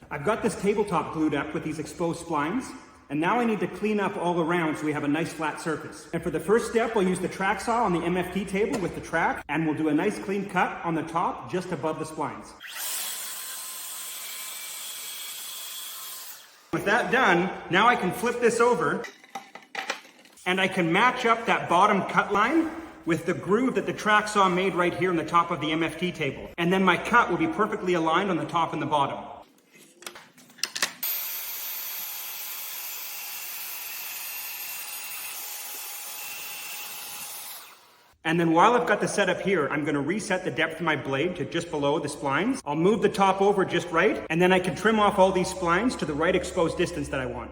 I've got this tabletop glued up with these exposed splines, and now I need to clean up all around so we have a nice flat surface. And for the first step, we'll use the track saw on the MFT table with the track, and we'll do a nice clean cut on the top just above the splines. With that done, now I can flip this over, and I can match up that bottom cut line with the groove that the track saw made right here on the top of the MFT table. And then my cut will be perfectly aligned on the top and the bottom. And then while I've got the setup here, I'm gonna reset the depth of my blade to just below the splines. I'll move the top over just right, and then I can trim off all these splines to the right exposed distance that I want.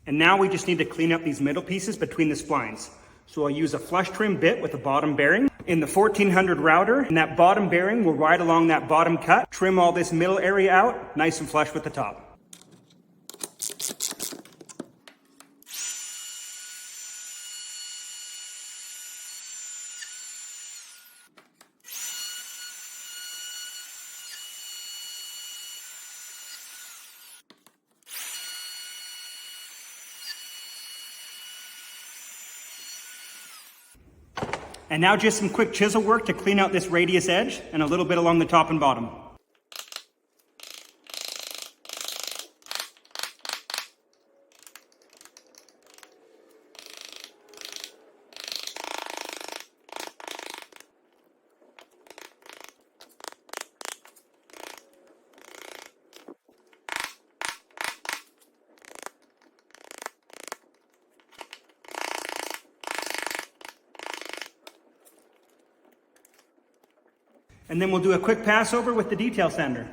And now we just need to clean up these middle pieces between the splines. So I'll use a flush trim bit with a bottom bearing in the 1400 router, and that bottom bearing will ride along that bottom cut, trim all this middle area out, nice and flush with the top. And now just some quick chisel work to clean out this radius edge and a little bit along the top and bottom. And then we'll do a quick pass over with the detail sander.